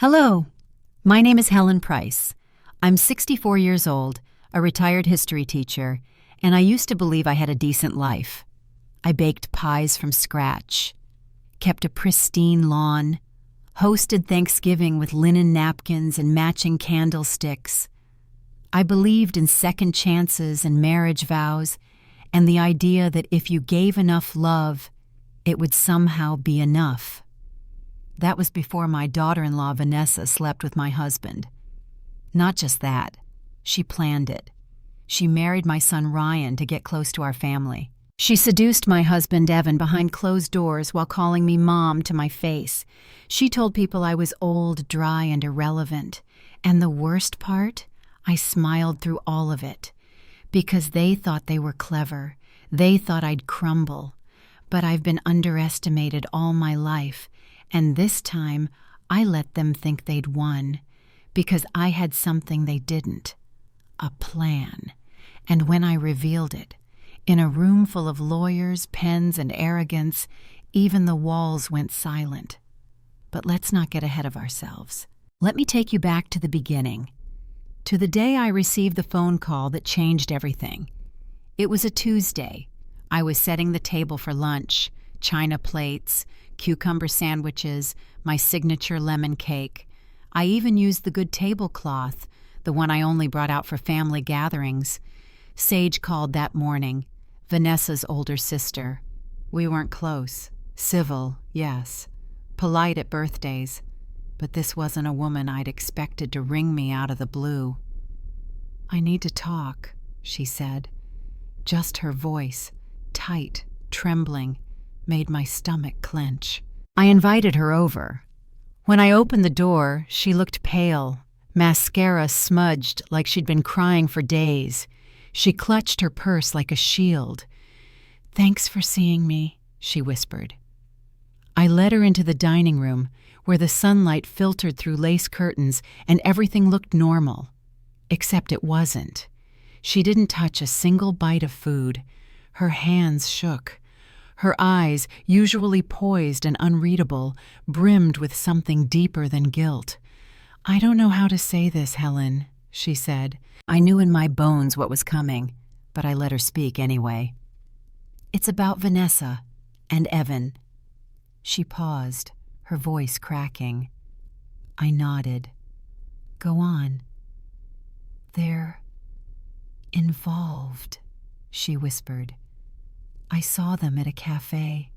Hello, my name is Helen Price. I'm 64 years old, a retired history teacher, and I used to believe I had a decent life. I baked pies from scratch, kept a pristine lawn, hosted Thanksgiving with linen napkins and matching candlesticks. I believed in second chances and marriage vows, and the idea that if you gave enough love, it would somehow be enough. That was before my daughter-in-law Vanessa slept with my husband. Not just that, she planned it. She married my son Ryan to get close to our family. She seduced my husband Evan behind closed doors while calling me Mom to my face. She told people I was old, dry, and irrelevant. And the worst part? I smiled through all of it. Because they thought they were clever. They thought I'd crumble. But I've been underestimated all my life. And this time, I let them think they'd won, because I had something they didn't, a plan. And when I revealed it, in a room full of lawyers, pens, and arrogance, even the walls went silent. But let's not get ahead of ourselves. Let me take you back to the beginning, to the day I received the phone call that changed everything. It was a Tuesday. I was setting the table for lunch, china plates, cucumber sandwiches, my signature lemon cake. I even used the good tablecloth, the one I only brought out for family gatherings. Sage called that morning, Vanessa's older sister. We weren't close. Civil, yes. Polite at birthdays. But this wasn't a woman I'd expected to ring me out of the blue. "I need to talk," she said. Just her voice, tight, trembling, made my stomach clench. I invited her over. When I opened the door, she looked pale, mascara smudged like she'd been crying for days. She clutched her purse like a shield. "Thanks for seeing me," she whispered. I led her into the dining room, where the sunlight filtered through lace curtains and everything looked normal. Except it wasn't. She didn't touch a single bite of food. Her hands shook. Her eyes, usually poised and unreadable, brimmed with something deeper than guilt. "I don't know how to say this, Helen," she said. I knew in my bones what was coming, but I let her speak anyway. "It's about Vanessa and Evan." She paused, her voice cracking. I nodded. "Go on." "They're involved," she whispered. "I saw them at a cafe.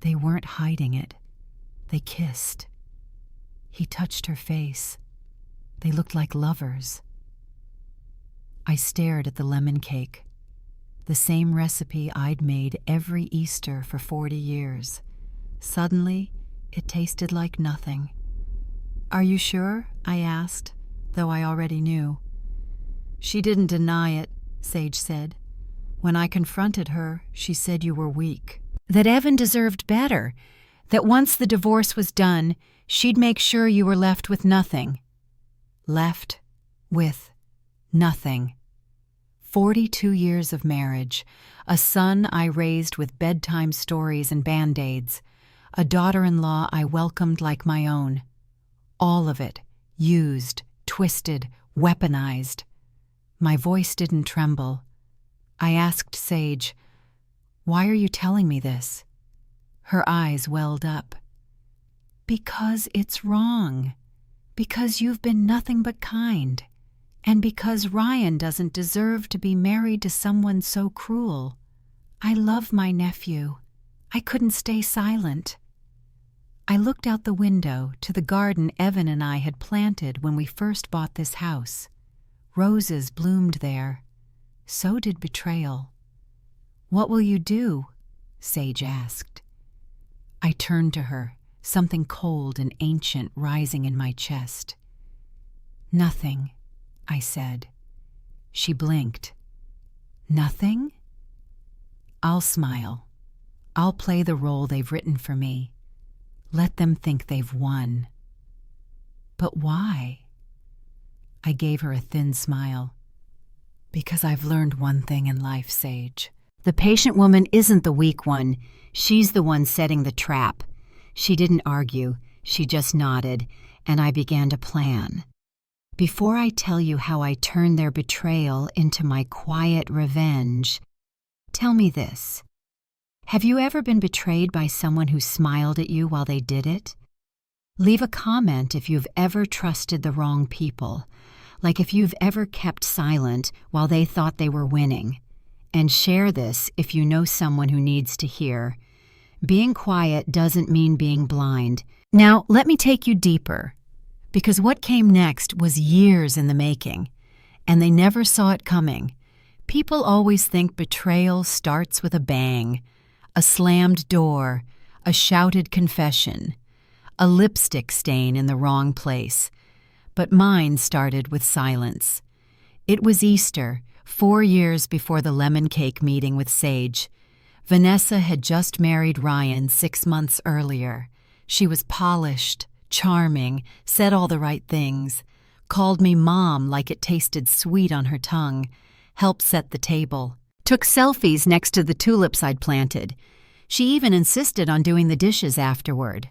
They weren't hiding it. They kissed. He touched her face. They looked like lovers." I stared at the lemon cake, the same recipe I'd made every Easter for 40 years. Suddenly, it tasted like nothing. "Are you sure?" I asked, though I already knew. "She didn't deny it," Sage said. "When I confronted her, she said you were weak. That Evan deserved better. That once the divorce was done, she'd make sure you were left with nothing." Left with nothing. 42 years of marriage, a son I raised with bedtime stories and Band-Aids, a daughter-in-law I welcomed like my own. All of it, used, twisted, weaponized. My voice didn't tremble. I asked Sage, "Why are you telling me this?" Her eyes welled up. "Because it's wrong. Because you've been nothing but kind. And because Ryan doesn't deserve to be married to someone so cruel. I love my nephew. I couldn't stay silent." I looked out the window to the garden Evan and I had planted when we first bought this house. Roses bloomed there. So did Betrayal. "What will you do?" Sage asked. I turned to her, something cold and ancient rising in my chest. "Nothing," I said. She blinked. "Nothing?" "I'll smile. I'll play the role they've written for me. Let them think they've won." "But why?" I gave her a thin smile. "Because I've learned one thing in life, Sage. The patient woman isn't the weak one. She's the one setting the trap." She didn't argue. She just nodded, and I began to plan. Before I tell you how I turned their betrayal into my quiet revenge, tell me this. Have you ever been betrayed by someone who smiled at you while they did it? Leave a comment if you've ever trusted the wrong people, like if you've ever kept silent while they thought they were winning. And share this if you know someone who needs to hear. Being quiet doesn't mean being blind. Now, let me take you deeper, because what came next was years in the making, and they never saw it coming. People always think betrayal starts with a bang, a slammed door, a shouted confession, a lipstick stain in the wrong place. But mine started with silence. It was Easter, 4 years before the lemon cake meeting with Sage. Vanessa had just married Ryan 6 months earlier. She was polished, charming, said all the right things, called me mom like it tasted sweet on her tongue, helped set the table, took selfies next to the tulips I'd planted. She even insisted on doing the dishes afterward.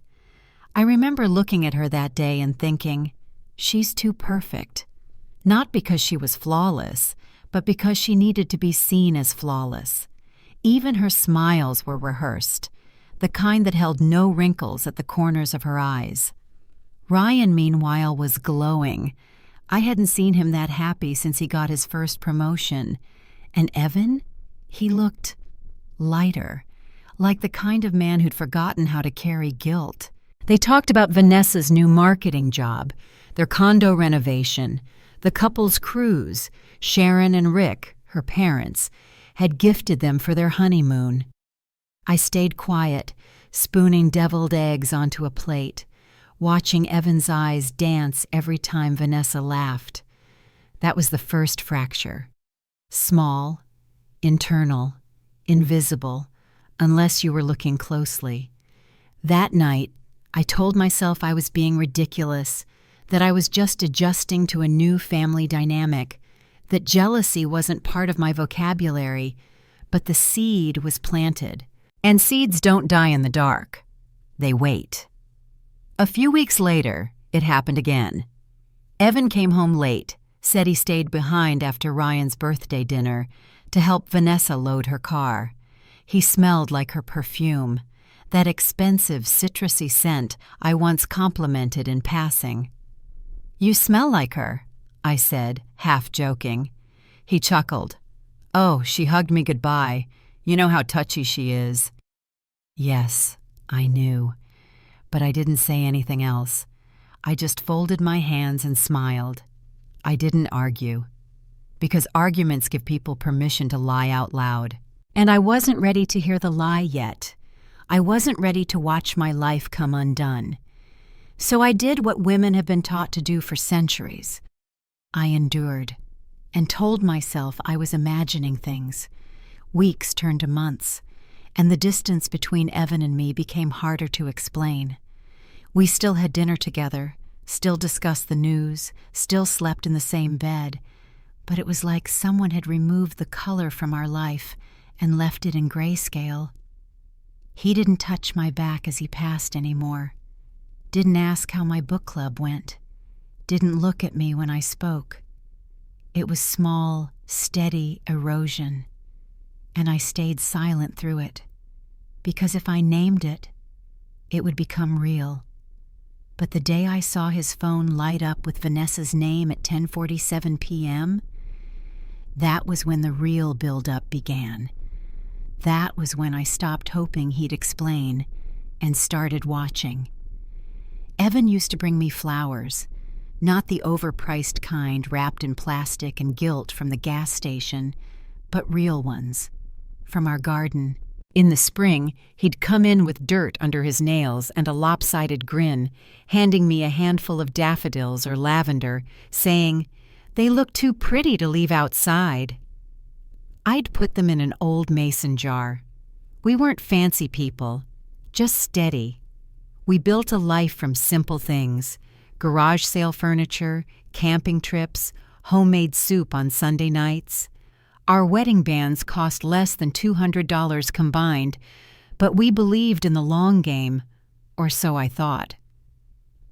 I remember looking at her that day and thinking, she's too perfect. Not because she was flawless, but because she needed to be seen as flawless. Even her smiles were rehearsed, the kind that held no wrinkles at the corners of her eyes. Ryan, meanwhile, was glowing. I hadn't seen him that happy since he got his first promotion. And Evan? He looked lighter, like the kind of man who'd forgotten how to carry guilt. They talked about Vanessa's new marketing job, their condo renovation, the couple's cruise. Sharon and Rick, her parents, had gifted them for their honeymoon. I stayed quiet, spooning deviled eggs onto a plate, watching Evan's eyes dance every time Vanessa laughed. That was the first fracture. Small, internal, invisible, unless you were looking closely. That night, I told myself I was being ridiculous, that I was just adjusting to a new family dynamic, that jealousy wasn't part of my vocabulary, but the seed was planted. And seeds don't die in the dark. They wait. A few weeks later, it happened again. Evan came home late, said he stayed behind after Ryan's birthday dinner to help Vanessa load her car. He smelled like her perfume, that expensive citrusy scent I once complimented in passing. "You smell like her," I said, half joking. He chuckled. "Oh, she hugged me goodbye. You know how touchy she is." Yes, I knew, but I didn't say anything else. I just folded my hands and smiled. I didn't argue, because arguments give people permission to lie out loud. And I wasn't ready to hear the lie yet. I wasn't ready to watch my life come undone. So I did what women have been taught to do for centuries. I endured and told myself I was imagining things. Weeks turned to months, and the distance between Evan and me became harder to explain. We still had dinner together, still discussed the news, still slept in the same bed, but it was like someone had removed the color from our life and left it in grayscale. He didn't touch my back as he passed anymore, didn't ask how my book club went, didn't look at me when I spoke. It was small, steady erosion, and I stayed silent through it, because if I named it, it would become real. But the day I saw his phone light up with Vanessa's name at 10:47 p.m., that was when the real build-up began. That was when I stopped hoping he'd explain and started watching. Evan used to bring me flowers, not the overpriced kind wrapped in plastic and gilt from the gas station, but real ones, from our garden. In the spring, he'd come in with dirt under his nails and a lopsided grin, handing me a handful of daffodils or lavender, saying, "They look too pretty to leave outside." I'd put them in an old mason jar. We weren't fancy people, just steady. We built a life from simple things: garage sale furniture, camping trips, homemade soup on Sunday nights. Our wedding bands cost less than $200 combined, but we believed in the long game, or so I thought.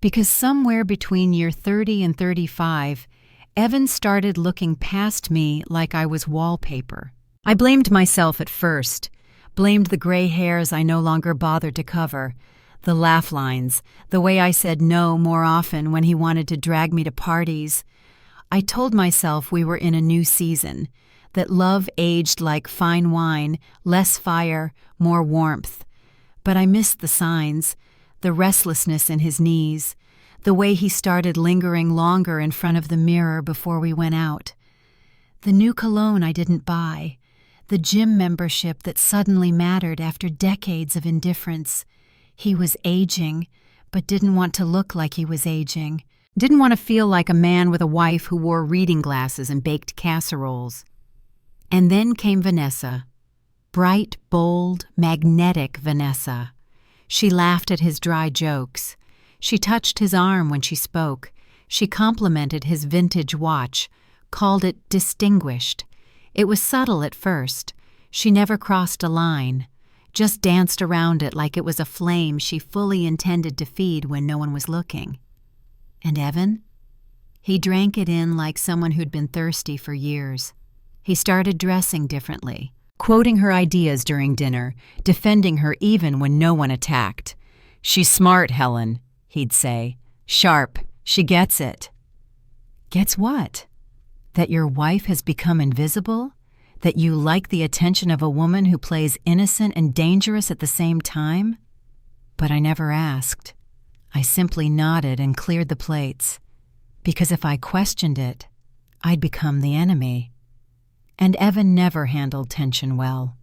Because somewhere between year 30 and 35, Evan started looking past me like I was wallpaper. I blamed myself at first, blamed the gray hairs I no longer bothered to cover, the laugh lines, the way I said no more often when he wanted to drag me to parties. I told myself we were in a new season, that love aged like fine wine, less fire, more warmth. But I missed the signs, the restlessness in his knees, the way he started lingering longer in front of the mirror before we went out. The new cologne I didn't buy, the gym membership that suddenly mattered after decades of indifference. He was aging, but didn't want to look like he was aging. Didn't want to feel like a man with a wife who wore reading glasses and baked casseroles. And then came Vanessa. Bright, bold, magnetic Vanessa. She laughed at his dry jokes. She touched his arm when she spoke. She complimented his vintage watch, called it distinguished. It was subtle at first. She never crossed a line, just danced around it like it was a flame she fully intended to feed when no one was looking. And Evan? He drank it in like someone who'd been thirsty for years. He started dressing differently, quoting her ideas during dinner, defending her even when no one attacked. "She's smart, Helen," he'd say. "Sharp. She gets it." Gets what? That your wife has become invisible? That you like the attention of a woman who plays innocent and dangerous at the same time? But I never asked. I simply nodded and cleared the plates, because if I questioned it, I'd become the enemy. And Evan never handled tension well.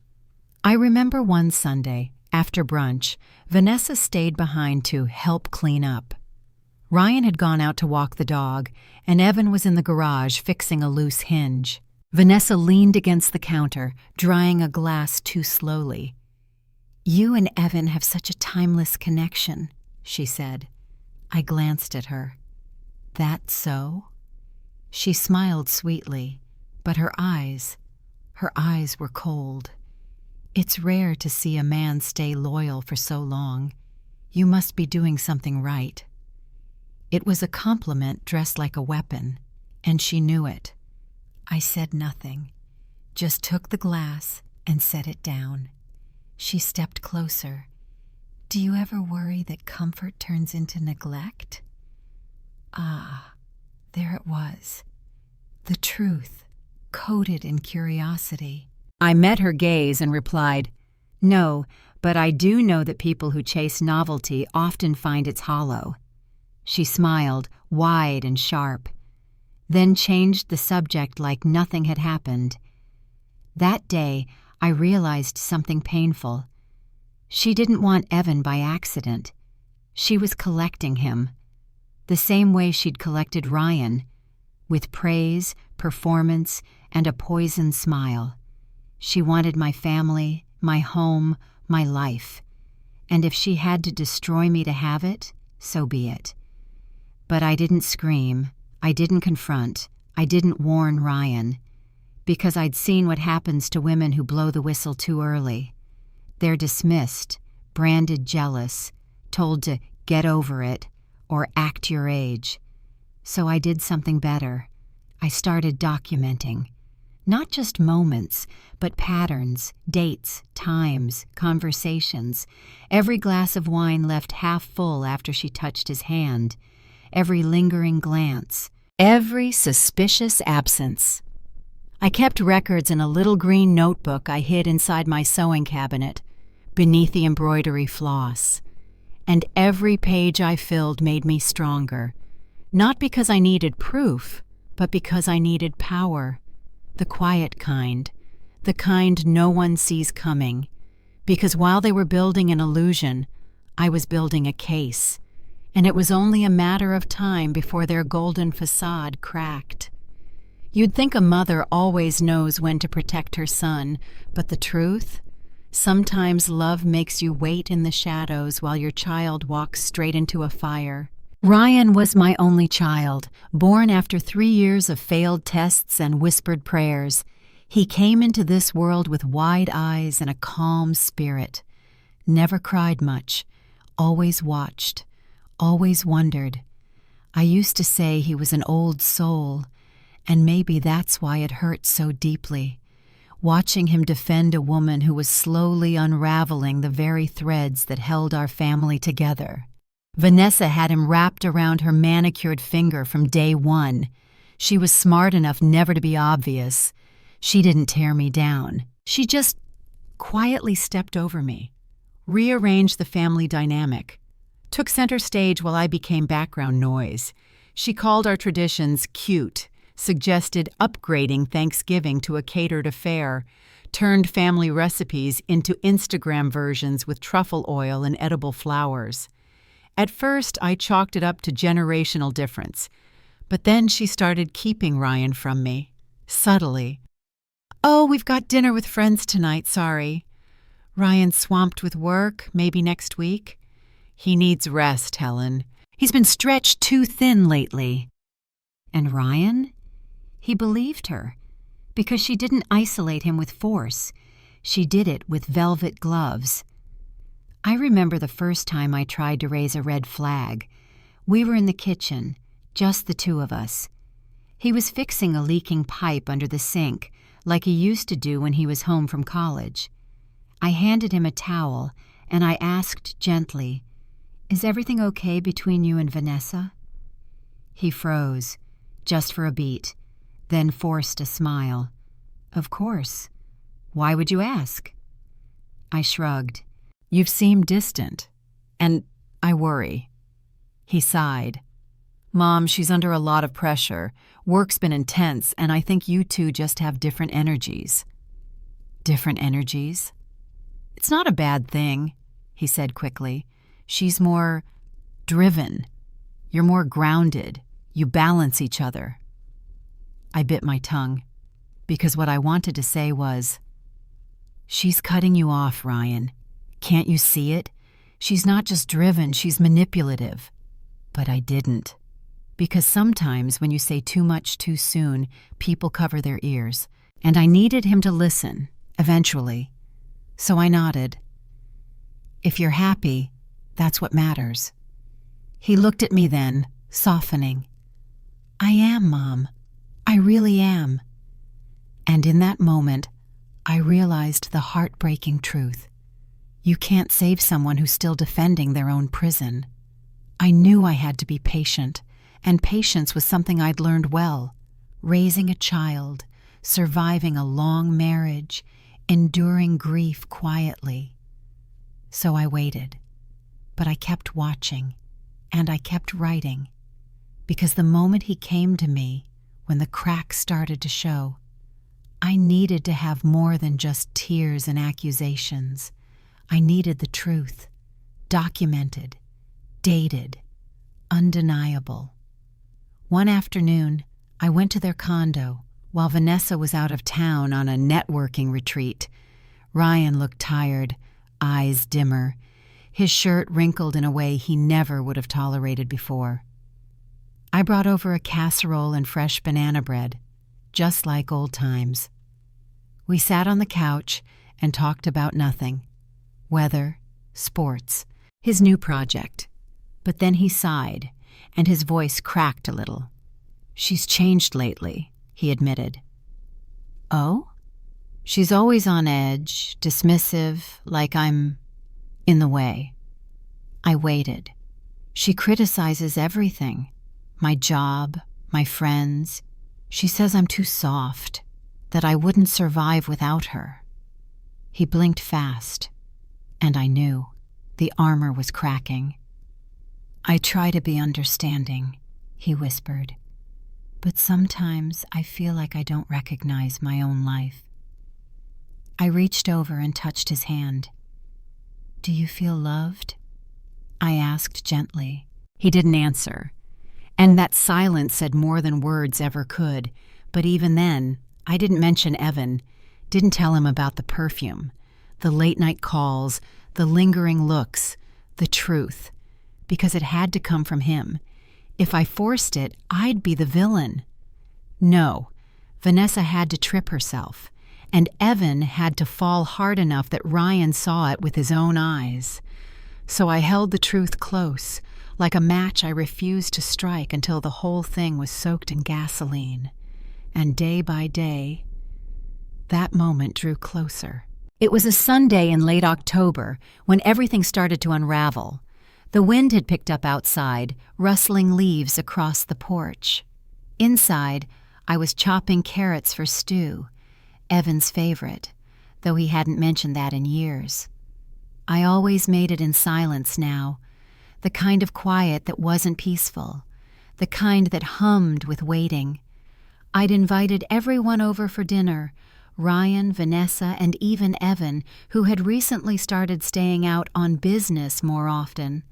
I remember one Sunday, after brunch, Vanessa stayed behind to help clean up. Ryan had gone out to walk the dog, and Evan was in the garage fixing a loose hinge. Vanessa leaned against the counter, drying a glass too slowly. "You and Evan have such a timeless connection," she said. I glanced at her. "That so?" She smiled sweetly, but her eyes were cold. It's rare to see a man stay loyal for so long. You must be doing something right. It was a compliment dressed like a weapon, and she knew it. I said nothing, just took the glass and set it down. She stepped closer. "Do you ever worry that comfort turns into neglect?" Ah, there it was. The truth, coated in curiosity. I met her gaze and replied, "No, but I do know that people who chase novelty often find it's hollow." She smiled, wide and sharp, then changed the subject like nothing had happened. That day, I realized something painful. She didn't want Evan by accident. She was collecting him, the same way she'd collected Ryan, with praise, performance, and a poisoned smile. She wanted my family, my home, my life. And if she had to destroy me to have it, so be it. But I didn't scream, I didn't confront, I didn't warn Ryan, because I'd seen what happens to women who blow the whistle too early. They're dismissed, branded jealous, told to get over it or act your age. So I did something better. I started documenting. Not just moments, but patterns, dates, times, conversations. Every glass of wine left half full after she touched his hand. Every lingering glance. Every suspicious absence. I kept records in a little green notebook I hid inside my sewing cabinet, beneath the embroidery floss. And every page I filled made me stronger. Not because I needed proof, but because I needed power. The quiet kind, the kind no one sees coming. Because while they were building an illusion, I was building a case. And it was only a matter of time before their golden facade cracked. You'd think a mother always knows when to protect her son, but the truth? Sometimes love makes you wait in the shadows while your child walks straight into a fire. Ryan was my only child, born after 3 years of failed tests and whispered prayers. He came into this world with wide eyes and a calm spirit. Never cried much, always watched, Always wondered. I used to say he was an old soul, and maybe that's why it hurt so deeply, watching him defend a woman who was slowly unraveling the very threads that held our family together. Vanessa had him wrapped around her manicured finger from day one. She was smart enough never to be obvious. She didn't tear me down. She just quietly stepped over me, rearranged the family dynamic, took center stage while I became background noise. She called our traditions cute, suggested upgrading Thanksgiving to a catered affair, turned family recipes into Instagram versions with truffle oil and edible flowers. At first, I chalked it up to generational difference, but then she started keeping Ryan from me, subtly. "Oh, we've got dinner with friends tonight, sorry. Ryan's swamped with work, maybe next week. He needs rest, Helen. He's been stretched too thin lately." And Ryan? He believed her, because she didn't isolate him with force. She did it with velvet gloves. I remember the first time I tried to raise a red flag. We were in the kitchen, just the two of us. He was fixing a leaking pipe under the sink, like he used to do when he was home from college. I handed him a towel, and I asked gently, "Is everything okay between you and Vanessa?" He froze, just for a beat, then forced a smile. "Of course. Why would you ask?" I shrugged. "You've seemed distant, and I worry." He sighed. "Mom, she's under a lot of pressure. Work's been intense, and I think you two just have different energies." "Different energies?" "It's not a bad thing," he said quickly. "She's more driven. You're more grounded. You balance each other." I bit my tongue, because what I wanted to say was, "She's cutting you off, Ryan. Can't you see it? She's not just driven, she's manipulative." But I didn't. Because sometimes when you say too much too soon, people cover their ears. And I needed him to listen, eventually. So I nodded. "If you're happy, that's what matters." He looked at me then, softening. "I am, Mom. I really am." And in that moment, I realized the heartbreaking truth. You can't save someone who's still defending their own prison. I knew I had to be patient, and patience was something I'd learned well. Raising a child, surviving a long marriage, enduring grief quietly. So I waited, but I kept watching, and I kept writing, because the moment he came to me, when the cracks started to show, I needed to have more than just tears and accusations. I needed the truth, documented, dated, undeniable. One afternoon, I went to their condo while Vanessa was out of town on a networking retreat. Ryan looked tired, eyes dimmer, his shirt wrinkled in a way he never would have tolerated before. I brought over a casserole and fresh banana bread, just like old times. We sat on the couch and talked about nothing. Weather, sports, his new project. But then he sighed, and his voice cracked a little. "She's changed lately," he admitted. "Oh?" "She's always on edge, dismissive, like I'm in the way." I waited. "She criticizes everything. My job, my friends. She says I'm too soft, that I wouldn't survive without her." He blinked fast, and I knew the armor was cracking. "I try to be understanding," he whispered, "but sometimes I feel like I don't recognize my own life." I reached over and touched his hand. "Do you feel loved?" I asked gently. He didn't answer. And that silence said more than words ever could. But even then, I didn't mention Evan, didn't tell him about the perfume, the late-night calls, the lingering looks, the truth, because it had to come from him. If I forced it, I'd be the villain. No, Vanessa had to trip herself, and Evan had to fall hard enough that Ryan saw it with his own eyes. So I held the truth close, like a match I refused to strike until the whole thing was soaked in gasoline. And day by day, that moment drew closer. It was a Sunday in late October when everything started to unravel. The wind had picked up outside, rustling leaves across the porch. Inside, I was chopping carrots for stew, Evan's favorite, though he hadn't mentioned that in years. I always made it in silence now, the kind of quiet that wasn't peaceful, the kind that hummed with waiting. I'd invited everyone over for dinner, Ryan, Vanessa, and even Evan, who had recently started staying out on business more often.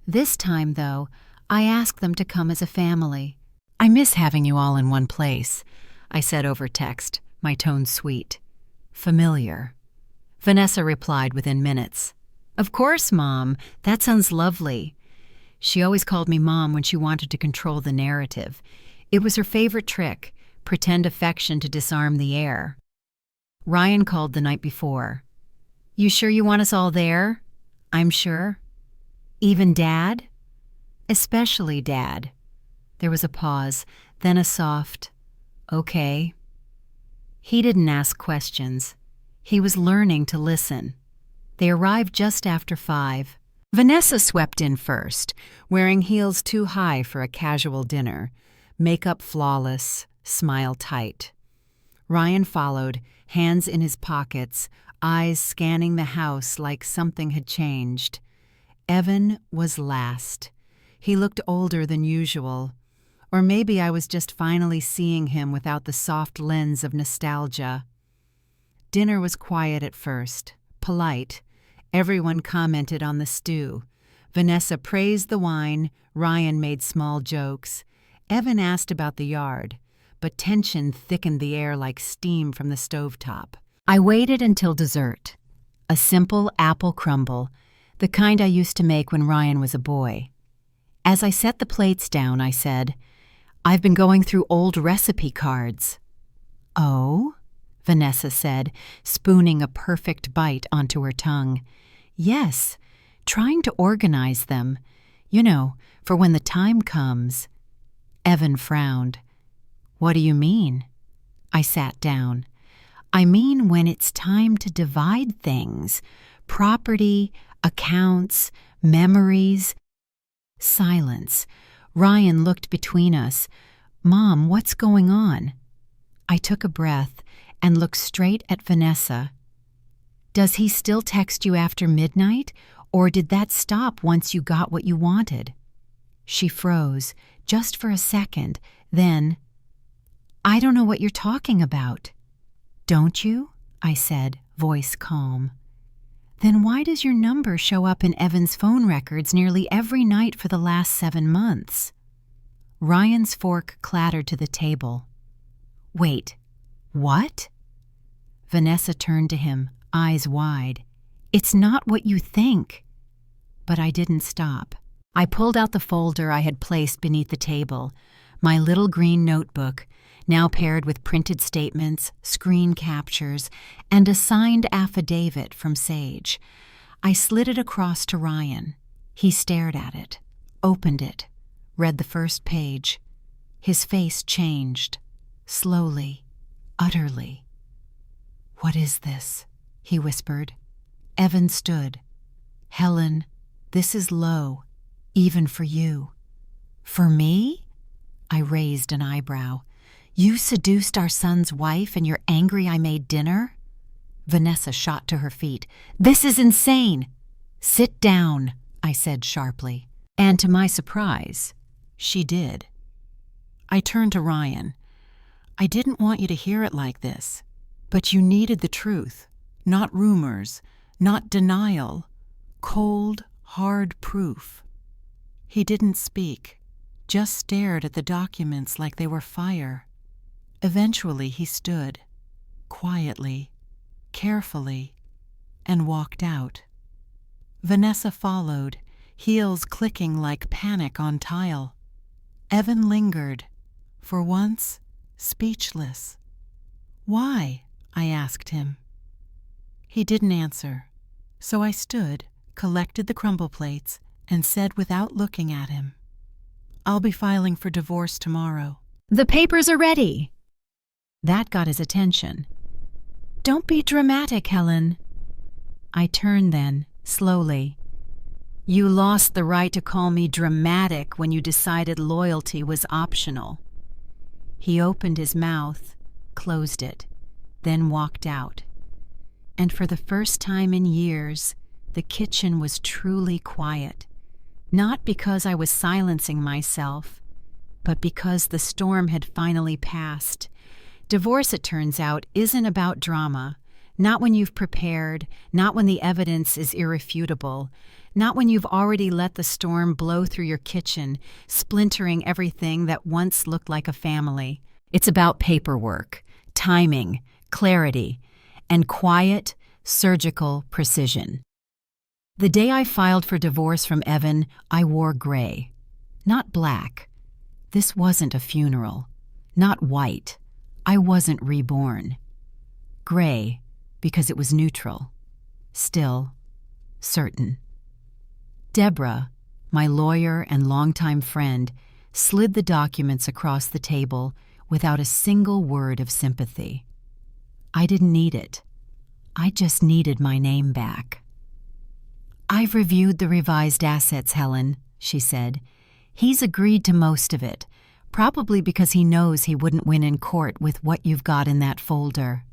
This time, though, I asked them to come as a family. "I miss having you all in one place," I said over text, my tone sweet. "Familiar." Vanessa replied within minutes. "Of course, Mom. That sounds lovely." She always called me Mom when she wanted to control the narrative. It was her favorite trick, pretend affection to disarm the air. Ryan called the night before. "You sure you want us all there?" "I'm sure." "Even Dad?" "Especially Dad." There was a pause, then a soft, "Okay." He didn't ask questions. He was learning to listen. They arrived just after 5. Vanessa swept in first, wearing heels too high for a casual dinner, makeup flawless, smile tight. Ryan followed, hands in his pockets, eyes scanning the house like something had changed. Evan was last. He looked older than usual. Or maybe I was just finally seeing him without the soft lens of nostalgia. Dinner was quiet at first, polite. Everyone commented on the stew. Vanessa praised the wine, Ryan made small jokes. Evan asked about the yard, but tension thickened the air like steam from the stovetop. I waited until dessert. A simple apple crumble, the kind I used to make when Ryan was a boy. As I set the plates down, I said, "I've been going through old recipe cards." "Oh?" Vanessa said, spooning a perfect bite onto her tongue. "Yes, trying to organize them. You know, for when the time comes." Evan frowned. "What do you mean?" I sat down. "I mean when it's time to divide things. Property, accounts, memories." Silence. Ryan looked between us. "Mom, what's going on?" I took a breath and looked straight at Vanessa. "Does he still text you after midnight, or did that stop once you got what you wanted?" She froze, just for a second, then, "I don't know what you're talking about." "Don't you?" I said, voice calm. "Then why does your number show up in Evan's phone records nearly every night for the last 7 months?" Ryan's fork clattered to the table. "Wait, what?" Vanessa turned to him, eyes wide. "It's not what you think." But I didn't stop. I pulled out the folder I had placed beneath the table, my little green notebook, now paired with printed statements, screen captures, and a signed affidavit from Sage. I slid it across to Ryan. He stared at it, opened it, read the first page. His face changed, slowly, utterly. "What is this?" he whispered. Evan stood. "Helen, this is low, even for you." "For me?" I raised an eyebrow. "You seduced our son's wife and you're angry I made dinner?" Vanessa shot to her feet. "This is insane!" "Sit down," I said sharply. And to my surprise, she did. I turned to Ryan. "I didn't want you to hear it like this, but you needed the truth, not rumors, not denial, cold, hard proof." He didn't speak, just stared at the documents like they were fire. Eventually he stood, quietly, carefully, and walked out. Vanessa followed, heels clicking like panic on tile. Evan lingered, for once, speechless. "Why?" I asked him. He didn't answer, so I stood, collected the crumble plates, and said without looking at him, "I'll be filing for divorce tomorrow." "The papers are ready." That got his attention. "Don't be dramatic, Helen." I turned then, slowly. "You lost the right to call me dramatic when you decided loyalty was optional." He opened his mouth, closed it, then walked out. And for the first time in years, the kitchen was truly quiet. Not because I was silencing myself, but because the storm had finally passed. Divorce, it turns out, isn't about drama. Not when you've prepared, not when the evidence is irrefutable, not when you've already let the storm blow through your kitchen, splintering everything that once looked like a family. It's about paperwork, timing, clarity, and quiet, surgical precision. The day I filed for divorce from Evan, I wore gray, not black. This wasn't a funeral, not white. I wasn't reborn. Gray, because it was neutral, still, certain. Deborah, my lawyer and longtime friend, slid the documents across the table without a single word of sympathy. I didn't need it. I just needed my name back. "I've reviewed the revised assets, Helen," she said. "He's agreed to most of it, probably because he knows he wouldn't win in court with what you've got in that folder."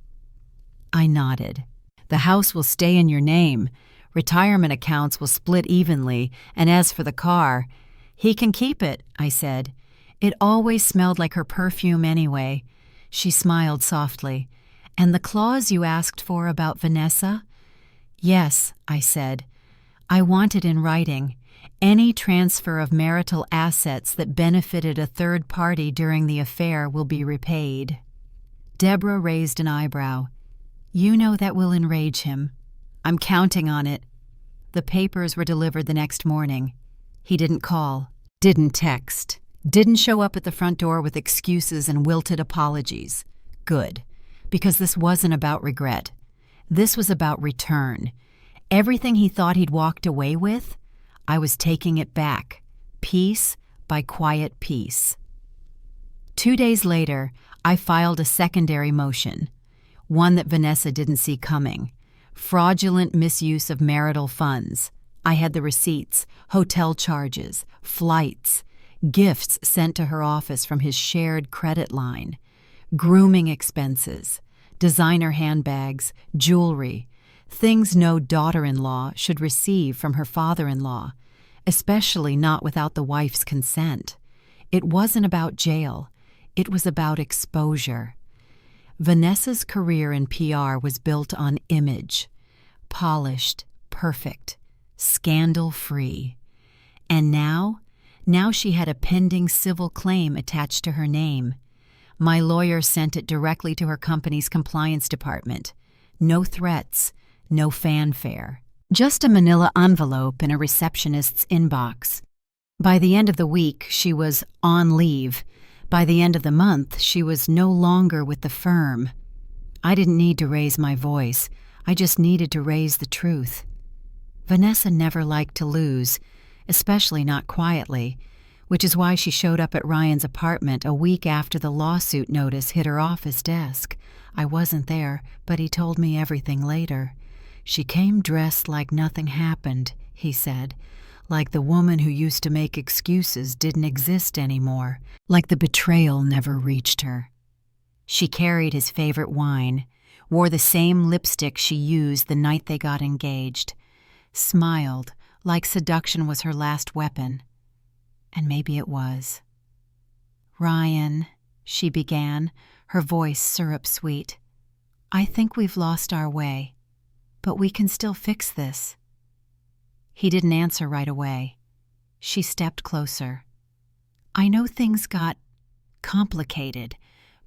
I nodded. "The house will stay in your name. Retirement accounts will split evenly, and as for the car, he can keep it," I said. "It always smelled like her perfume anyway." She smiled softly. "And the clause you asked for about Vanessa?" "Yes," I said. "I want it in writing. Any transfer of marital assets that benefited a third party during the affair will be repaid." Deborah raised an eyebrow. "You know that will enrage him." "I'm counting on it." The papers were delivered the next morning. He didn't call, didn't text, didn't show up at the front door with excuses and wilted apologies. Good, because this wasn't about regret. This was about return. Everything he thought he'd walked away with, I was taking it back, piece by quiet piece. 2 days later, I filed a secondary motion, one that Vanessa didn't see coming. Fraudulent misuse of marital funds. I had the receipts, hotel charges, flights, gifts sent to her office from his shared credit line, grooming expenses, designer handbags, jewelry, things no daughter-in-law should receive from her father-in-law, especially not without the wife's consent. It wasn't about jail. It was about exposure. Vanessa's career in PR was built on image, polished, perfect, scandal-free. And now she had a pending civil claim attached to her name. My lawyer sent it directly to her company's compliance department. No threats, no fanfare. Just a manila envelope in a receptionist's inbox. By the end of the week, she was on leave. By the end of the month, she was no longer with the firm. I didn't need to raise my voice. I just needed to raise the truth. Vanessa never liked to lose, especially not quietly, which is why she showed up at Ryan's apartment a week after the lawsuit notice hit her office desk. I wasn't there, but he told me everything later. "She came dressed like nothing happened," he said. "Like the woman who used to make excuses didn't exist anymore. Like the betrayal never reached her." She carried his favorite wine, wore the same lipstick she used the night they got engaged, smiled like seduction was her last weapon. And maybe it was. "Ryan," she began, her voice syrup-sweet, "I think we've lost our way, but we can still fix this." He didn't answer right away. She stepped closer. "I know things got complicated,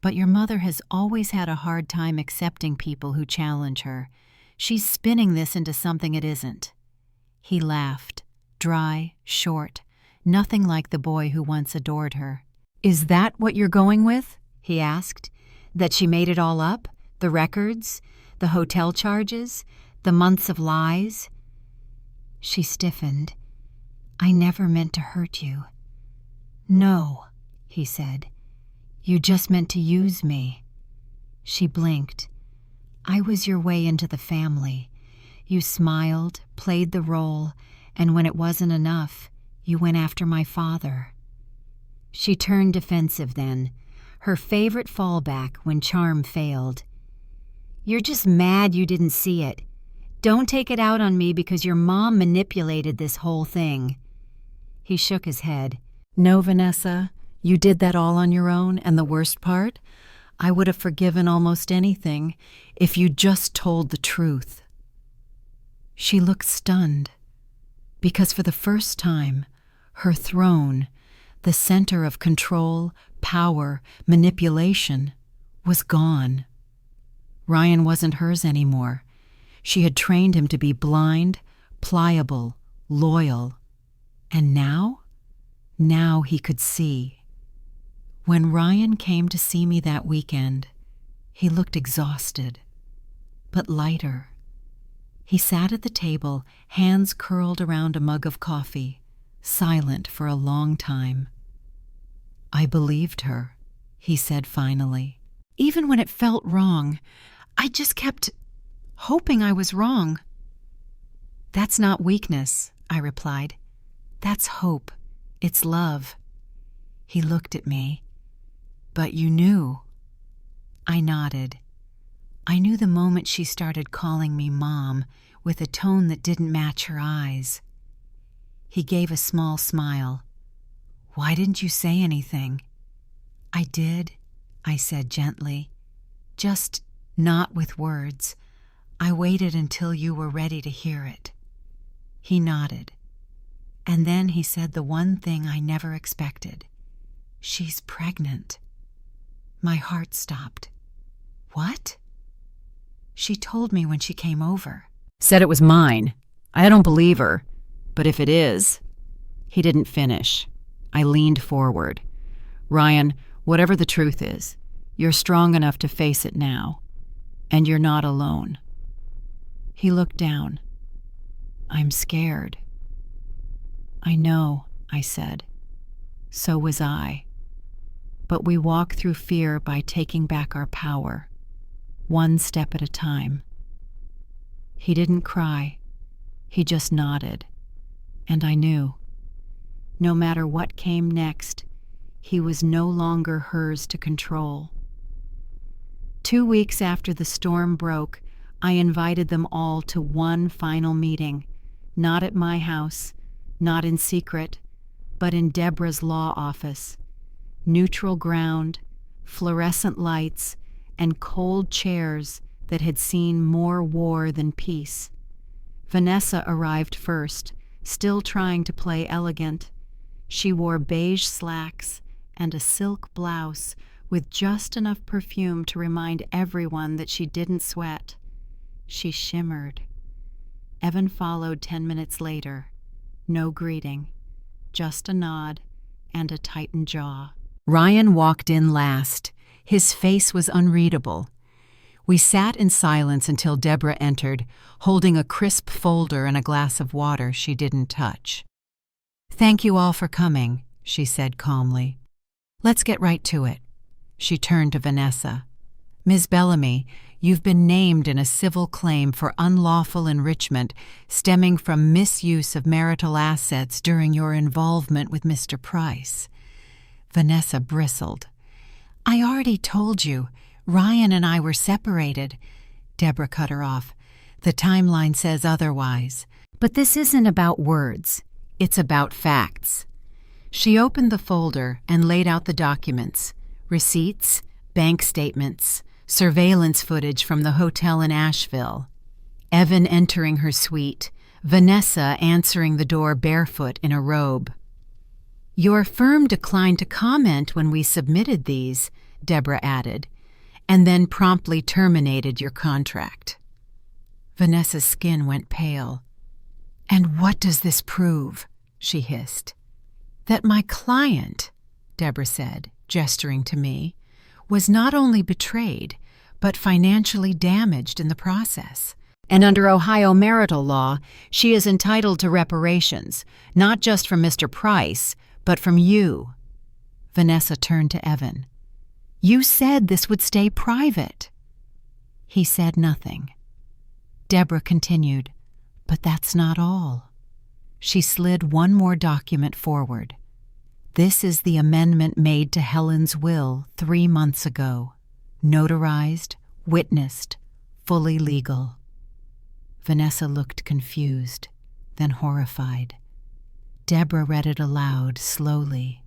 but your mother has always had a hard time accepting people who challenge her. She's spinning this into something it isn't." He laughed, dry, short, nothing like the boy who once adored her. "Is that what you're going with?" he asked. "That she made it all up? The records? The hotel charges? The months of lies?" She stiffened. "I never meant to hurt you." "No," he said. "You just meant to use me." She blinked. "I was your way into the family. You smiled, played the role, and when it wasn't enough, you went after my father." She turned defensive then, her favorite fallback when charm failed. "You're just mad you didn't see it. Don't take it out on me because your mom manipulated this whole thing." He shook his head. "No, Vanessa, you did that all on your own, and the worst part? I would have forgiven almost anything if you just told the truth." She looked stunned, because for the first time, her throne, the center of control, power, manipulation, was gone. Ryan wasn't hers anymore. She had trained him to be blind, pliable, loyal. And now he could see. When Ryan came to see me that weekend, he looked exhausted, but lighter. He sat at the table, hands curled around a mug of coffee, silent for a long time. "I believed her," he said finally. "Even when it felt wrong, I just kept hoping I was wrong." "That's not weakness," I replied. "That's hope. It's love." He looked at me. "But you knew." I nodded. I knew the moment she started calling me Mom with a tone that didn't match her eyes. He gave a small smile. "Why didn't you say anything?" "I did," I said gently. "Just not with words. I waited until you were ready to hear it." He nodded. And then he said the one thing I never expected. "She's pregnant." My heart stopped. "What?" "She told me when she came over." "Said it was mine. I don't believe her. But if it is..." He didn't finish. I leaned forward. "Ryan, whatever the truth is, you're strong enough to face it now. And you're not alone." He looked down. "I'm scared." "I know," I said. "So was I. But we walk through fear by taking back our power, one step at a time." He didn't cry. He just nodded. And I knew. No matter what came next, he was no longer hers to control. 2 weeks after the storm broke, I invited them all to one final meeting, not at my house, not in secret, but in Deborah's law office. Neutral ground, fluorescent lights, and cold chairs that had seen more war than peace. Vanessa arrived first, still trying to play elegant. She wore beige slacks and a silk blouse with just enough perfume to remind everyone that she didn't sweat. She shimmered. Evan followed 10 minutes later. No greeting, just a nod and a tightened jaw. Ryan walked in last. His face was unreadable. We sat in silence until Deborah entered, holding a crisp folder and a glass of water she didn't touch. "Thank you all for coming," she said calmly. "Let's get right to it." She turned to Vanessa. "Ms. Bellamy, you've been named in a civil claim for unlawful enrichment stemming from misuse of marital assets during your involvement with Mr. Price." Vanessa bristled. "I already told you. Ryan and I were separated." Deborah cut her off. "The timeline says otherwise. But this isn't about words. It's about facts." She opened the folder and laid out the documents: receipts, bank statements, surveillance footage from the hotel in Asheville. Evan entering her suite, Vanessa answering the door barefoot in a robe. "Your firm declined to comment when we submitted these," Deborah added, "and then promptly terminated your contract." Vanessa's skin went pale. "And what does this prove?" she hissed. "That my client," Deborah said, gesturing to me, "was not only betrayed, but financially damaged in the process. And under Ohio marital law, she is entitled to reparations, not just from Mr. Price, but from you." Vanessa turned to Evan. "You said this would stay private." He said nothing. Deborah continued, "But that's not all." She slid one more document forward. "This is the amendment made to Helen's will 3 months ago. Notarized, witnessed, fully legal." Vanessa looked confused, then horrified. Deborah read it aloud slowly.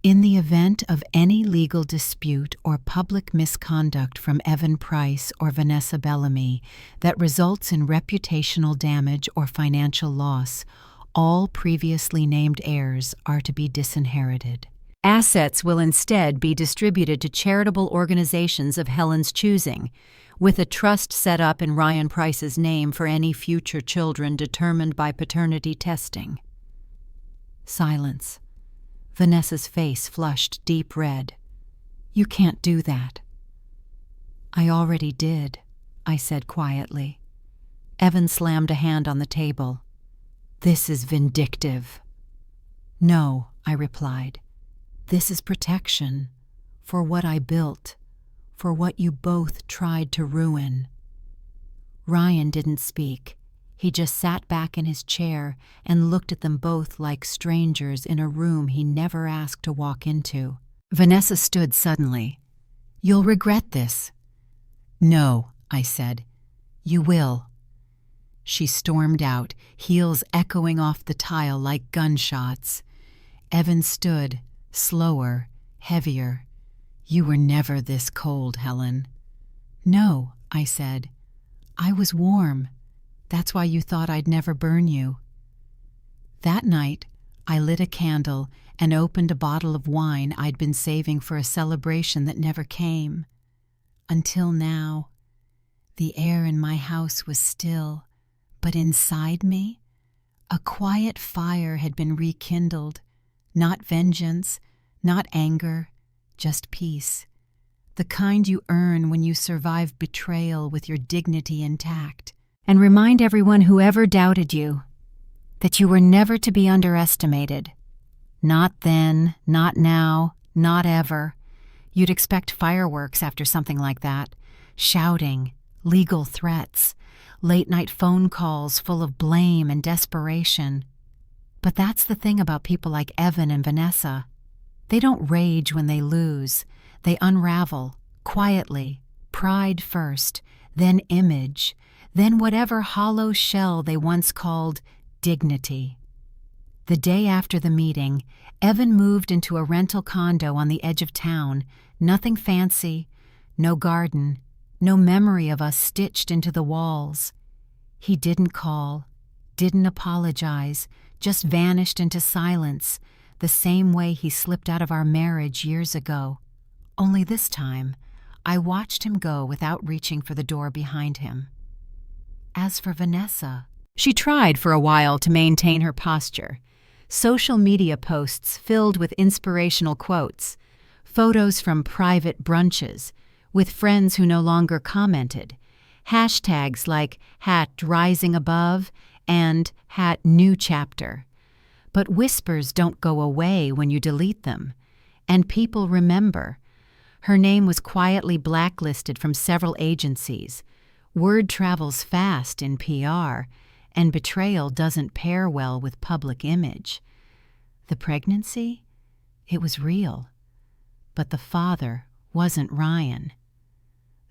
"In the event of any legal dispute or public misconduct from Evan Price or Vanessa Bellamy that results in reputational damage or financial loss, all previously named heirs are to be disinherited. Assets will instead be distributed to charitable organizations of Helen's choosing, with a trust set up in Ryan Price's name for any future children determined by paternity testing." Silence. Vanessa's face flushed deep red. "You can't do that." "I already did," I said quietly. Evan slammed a hand on the table. "This is vindictive." "No," I replied. "This is protection for what I built, for what you both tried to ruin." Ryan didn't speak. He just sat back in his chair and looked at them both like strangers in a room he never asked to walk into. Vanessa stood suddenly. "You'll regret this." "No," I said. "You will." She stormed out, heels echoing off the tile like gunshots. Evan stood, slower, heavier. "You were never this cold, Helen." "No," I said. "I was warm. That's why you thought I'd never burn you." That night, I lit a candle and opened a bottle of wine I'd been saving for a celebration that never came. Until now, the air in my house was still, but inside me, a quiet fire had been rekindled. Not vengeance, not anger, just peace. The kind you earn when you survive betrayal with your dignity intact. And remind everyone who ever doubted you that you were never to be underestimated. Not then, not now, not ever. You'd expect fireworks after something like that. Shouting, legal threats, late-night phone calls full of blame and desperation. But that's the thing about people like Evan and Vanessa. They don't rage when they lose. They unravel, quietly, pride first, then image, then whatever hollow shell they once called dignity. The day after the meeting, Evan moved into a rental condo on the edge of town. Nothing fancy, no garden, no memory of us stitched into the walls. He didn't call, didn't apologize, just vanished into silence, the same way he slipped out of our marriage years ago. Only this time, I watched him go without reaching for the door behind him. As for Vanessa, she tried for a while to maintain her posture. Social media posts filled with inspirational quotes, photos from private brunches, with friends who no longer commented, hashtags like #risingabove and #newchapter. But whispers don't go away when you delete them, and people remember. Her name was quietly blacklisted from several agencies. Word travels fast in PR, and betrayal doesn't pair well with public image. The pregnancy? It was real. But the father wasn't Ryan.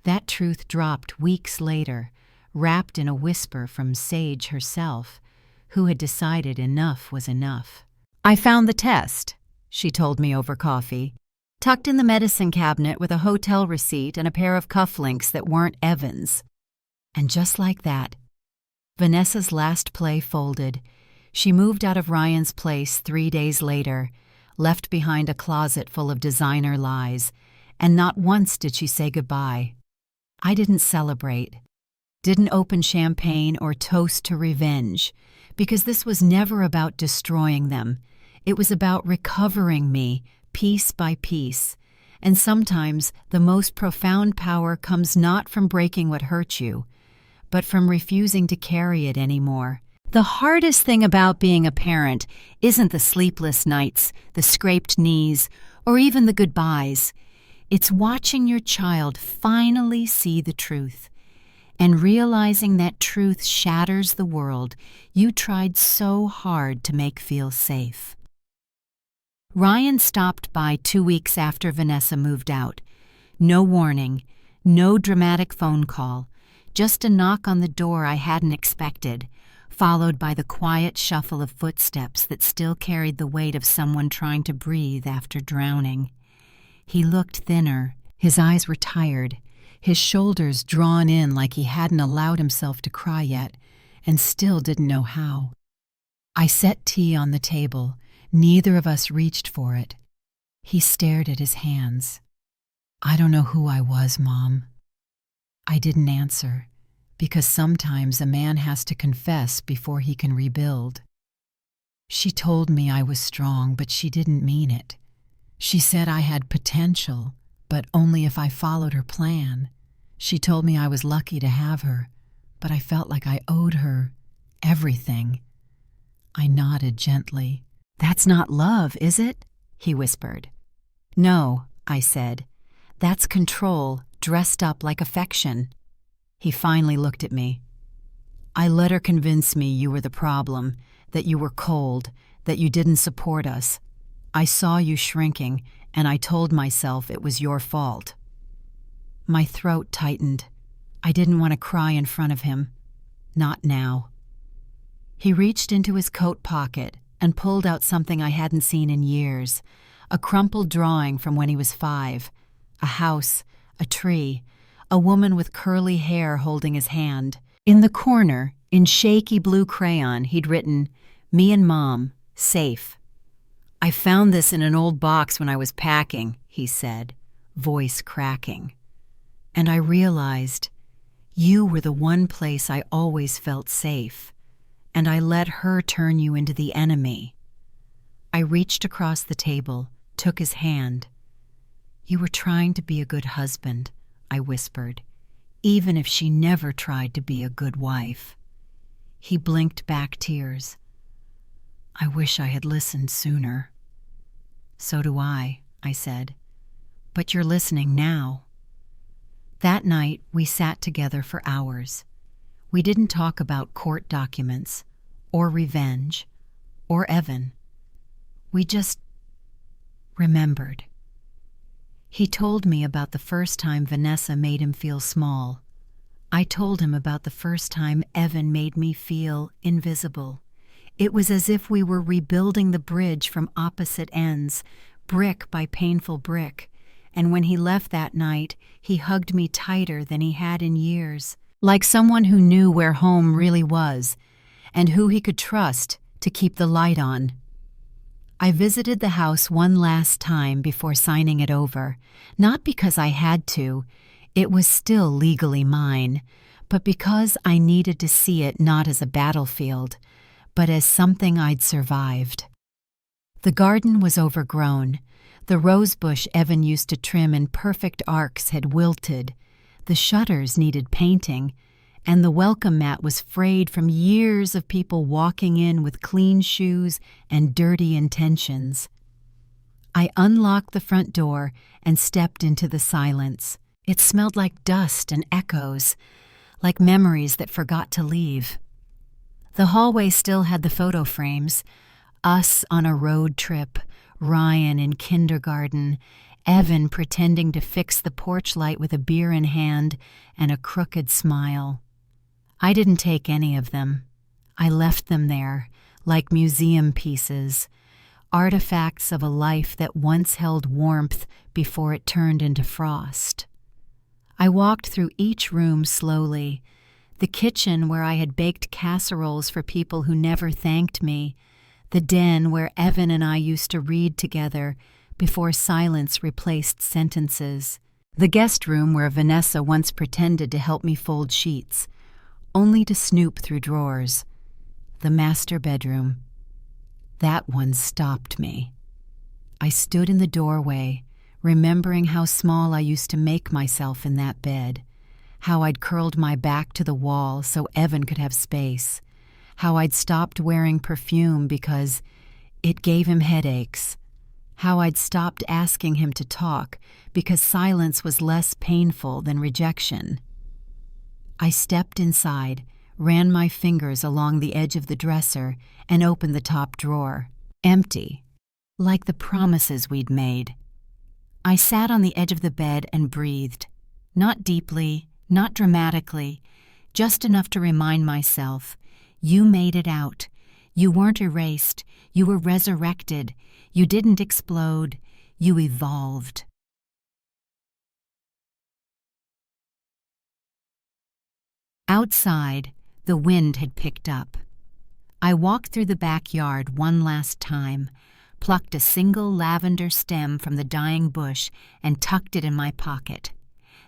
That truth dropped weeks later, wrapped in a whisper from Sage herself, who had decided enough was enough. "I found the test," she told me over coffee, tucked in the medicine cabinet with a hotel receipt and a pair of cufflinks that weren't Evan's. And just like that, Vanessa's last play folded. She moved out of Ryan's place 3 days later, left behind a closet full of designer lies, and not once did she say goodbye. I didn't celebrate, didn't open champagne or toast to revenge, because this was never about destroying them. It was about recovering me, piece by piece. And sometimes the most profound power comes not from breaking what hurt you, but from refusing to carry it anymore. The hardest thing about being a parent isn't the sleepless nights, the scraped knees, or even the goodbyes. It's watching your child finally see the truth and realizing that truth shatters the world you tried so hard to make feel safe. Ryan stopped by 2 weeks after Vanessa moved out. No warning, no dramatic phone call, just a knock on the door I hadn't expected, followed by the quiet shuffle of footsteps that still carried the weight of someone trying to breathe after drowning. He looked thinner, his eyes were tired, his shoulders drawn in like he hadn't allowed himself to cry yet, and still didn't know how. I set tea on the table. Neither of us reached for it. He stared at his hands. "I don't know who I was, Mom." I didn't answer, because sometimes a man has to confess before he can rebuild. She told me I was strong, but she didn't mean it. She said I had potential, but only if I followed her plan. She told me I was lucky to have her, but I felt like I owed her everything. I nodded gently. "That's not love, is it?" he whispered. "No," I said. "That's control, dressed up like affection." He finally looked at me. "I let her convince me you were the problem, that you were cold, that you didn't support us. I saw you shrinking, and I told myself it was your fault." My throat tightened. I didn't want to cry in front of him. Not now. He reached into his coat pocket and pulled out something I hadn't seen in years, a crumpled drawing from when he was 5, a house, a tree, a woman with curly hair holding his hand. In the corner, in shaky blue crayon, he'd written, "Me and Mom, safe." "I found this in an old box when I was packing," he said, voice cracking. And I realized, you were the one place I always felt safe, and I let her turn you into the enemy. I reached across the table, took his hand. "You were trying to be a good husband," I whispered, "even if she never tried to be a good wife." He blinked back tears. "I wish I had listened sooner." "So do I," said. "But you're listening now." That night, we sat together for hours. We didn't talk about court documents, or revenge, or Evan. We just remembered. He told me about the first time Vanessa made him feel small. I told him about the first time Evan made me feel invisible. It was as if we were rebuilding the bridge from opposite ends, brick by painful brick, and when he left that night, he hugged me tighter than he had in years, like someone who knew where home really was, and who he could trust to keep the light on. I visited the house one last time before signing it over, not because I had to, it was still legally mine, but because I needed to see it not as a battlefield, but as something I'd survived. The garden was overgrown. The rosebush Evan used to trim in perfect arcs had wilted. The shutters needed painting, and the welcome mat was frayed from years of people walking in with clean shoes and dirty intentions. I unlocked the front door and stepped into the silence. It smelled like dust and echoes, like memories that forgot to leave. The hallway still had the photo frames, us on a road trip, Ryan in kindergarten, Evan pretending to fix the porch light with a beer in hand and a crooked smile. I didn't take any of them. I left them there, like museum pieces, artifacts of a life that once held warmth before it turned into frost. I walked through each room slowly, the kitchen where I had baked casseroles for people who never thanked me, the den where Evan and I used to read together before silence replaced sentences, the guest room where Vanessa once pretended to help me fold sheets, only to snoop through drawers, the master bedroom. That one stopped me. I stood in the doorway, remembering how small I used to make myself in that bed, how I'd curled my back to the wall so Evan could have space, how I'd stopped wearing perfume because it gave him headaches, how I'd stopped asking him to talk because silence was less painful than rejection. I stepped inside, ran my fingers along the edge of the dresser, and opened the top drawer. Empty, like the promises we'd made. I sat on the edge of the bed and breathed, not deeply, not dramatically, just enough to remind myself, you made it out. You weren't erased. You were resurrected. You didn't explode. You evolved. Outside, the wind had picked up. I walked through the backyard one last time, plucked a single lavender stem from the dying bush and tucked it in my pocket.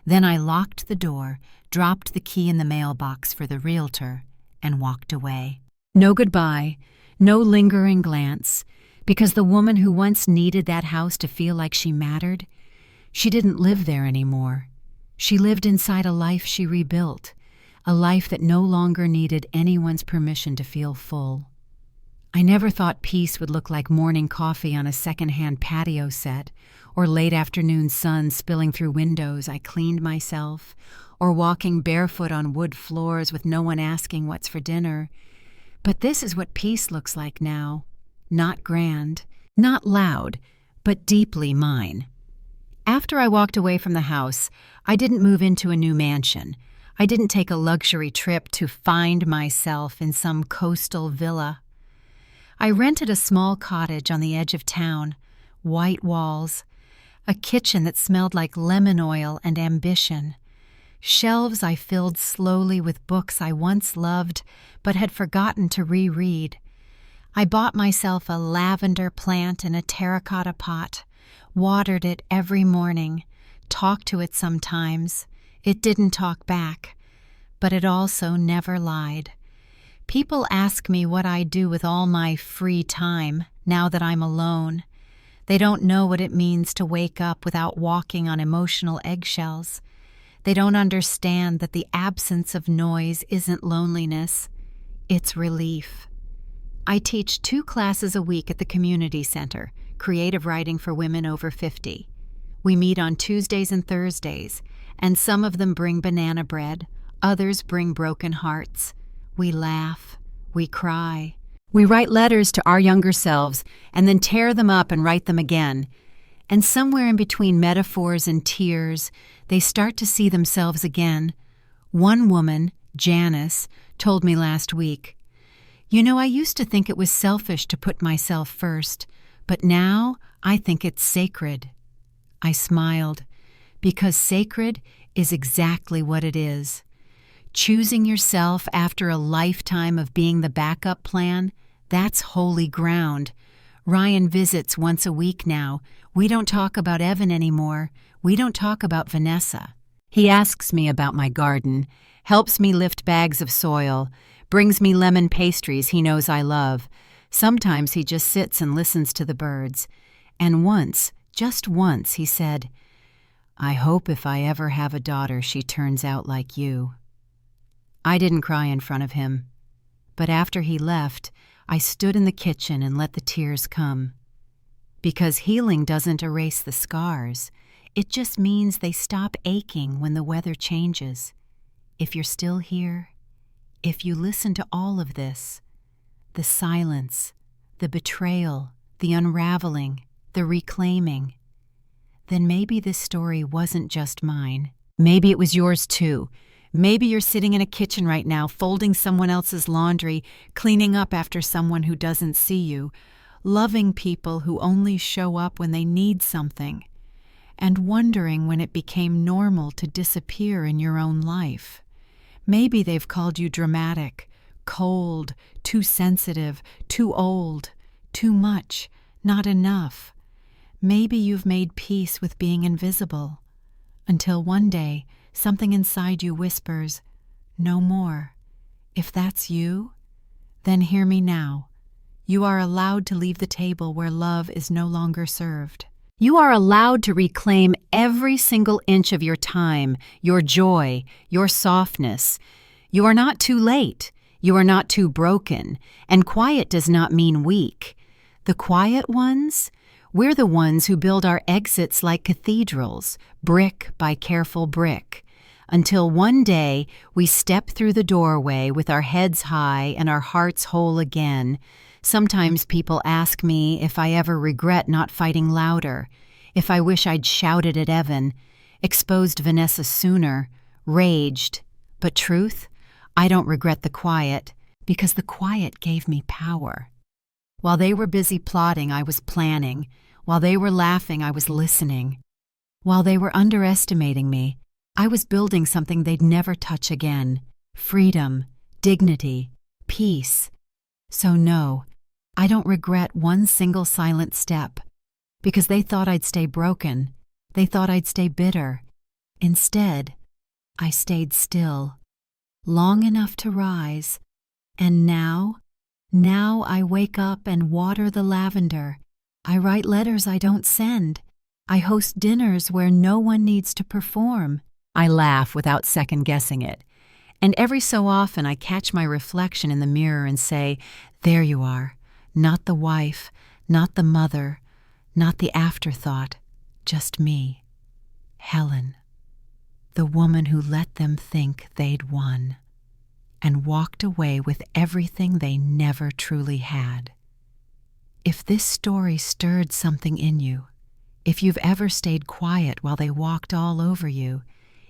Then I locked the door, dropped the key in the mailbox for the realtor, and walked away. No goodbye, no lingering glance, because the woman who once needed that house to feel like she mattered, she didn't live there anymore. She lived inside a life she rebuilt, a life that no longer needed anyone's permission to feel full. I never thought peace would look like morning coffee on a secondhand patio set, or late afternoon sun spilling through windows I cleaned myself, or walking barefoot on wood floors with no one asking what's for dinner. But this is what peace looks like now. Not grand, not loud, but deeply mine. After I walked away from the house, I didn't move into a new mansion. I didn't take a luxury trip to find myself in some coastal villa. I rented a small cottage on the edge of town, white walls, a kitchen that smelled like lemon oil and ambition, shelves I filled slowly with books I once loved but had forgotten to reread. I bought myself a lavender plant in a terracotta pot, watered it every morning, talked to it sometimes. It didn't talk back, but it also never lied. People ask me what I do with all my free time now that I'm alone. They don't know what it means to wake up without walking on emotional eggshells. They don't understand that the absence of noise isn't loneliness, it's relief. I teach 2 classes a week at the community center, creative writing for women over 50. We meet on Tuesdays and Thursdays, and some of them bring banana bread, others bring broken hearts. We laugh, we cry. We write letters to our younger selves and then tear them up and write them again. And somewhere in between metaphors and tears, they start to see themselves again. One woman, Janice, told me last week, "You know, I used to think it was selfish to put myself first, but now I think it's sacred." I smiled, because sacred is exactly what it is. Choosing yourself after a lifetime of being the backup plan, that's holy ground. Ryan visits once a week now. We don't talk about Evan anymore. We don't talk about Vanessa. He asks me about my garden, helps me lift bags of soil, brings me lemon pastries he knows I love. Sometimes he just sits and listens to the birds. And once, just once, he said, "I hope if I ever have a daughter, she turns out like you." I didn't cry in front of him, but after he left, I stood in the kitchen and let the tears come. Because healing doesn't erase the scars. It just means they stop aching when the weather changes. If you're still here, if you listen to all of this, the silence, the betrayal, the unraveling, the reclaiming, then maybe this story wasn't just mine. Maybe it was yours too. Maybe you're sitting in a kitchen right now, folding someone else's laundry, cleaning up after someone who doesn't see you, loving people who only show up when they need something, and wondering when it became normal to disappear in your own life. Maybe they've called you dramatic, cold, too sensitive, too old, too much, not enough. Maybe you've made peace with being invisible, until one day something inside you whispers, "No more." If that's you, then hear me now. You are allowed to leave the table where love is no longer served. You are allowed to reclaim every single inch of your time, your joy, your softness. You are not too late. You are not too broken. And quiet does not mean weak. The quiet ones? We're the ones who build our exits like cathedrals, brick by careful brick, until one day we step through the doorway with our heads high and our hearts whole again. Sometimes people ask me if I ever regret not fighting louder, if I wish I'd shouted at Evan, exposed Vanessa sooner, raged. But truth, I don't regret the quiet, because the quiet gave me power. While they were busy plotting, I was planning. While they were laughing, I was listening. While they were underestimating me, I was building something they'd never touch again. Freedom, dignity, peace. So no, I don't regret one single silent step, because they thought I'd stay broken. They thought I'd stay bitter. Instead, I stayed still, long enough to rise. And now I wake up and water the lavender. I write letters I don't send. I host dinners where no one needs to perform. I laugh without second-guessing it. And every so often I catch my reflection in the mirror and say, there you are, not the wife, not the mother, not the afterthought, just me, Helen, the woman who let them think they'd won and walked away with everything they never truly had. If this story stirred something in you, if you've ever stayed quiet while they walked all over you,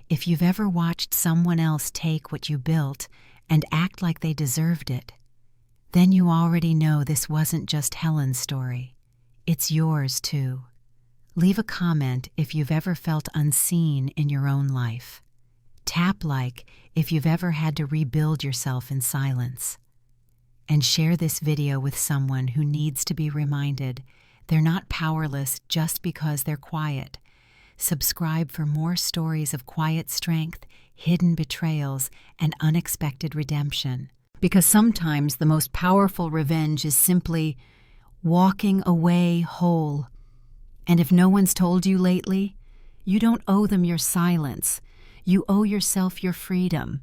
if you've ever watched someone else take what you built and act like they deserved it, then you already know this wasn't just Helen's story. It's yours too. Leave a comment if you've ever felt unseen in your own life. Tap like if you've ever had to rebuild yourself in silence. And share this video with someone who needs to be reminded they're not powerless just because they're quiet. Subscribe for more stories of quiet strength, hidden betrayals, and unexpected redemption. Because sometimes the most powerful revenge is simply walking away whole. And if no one's told you lately, you don't owe them your silence. You owe yourself your freedom.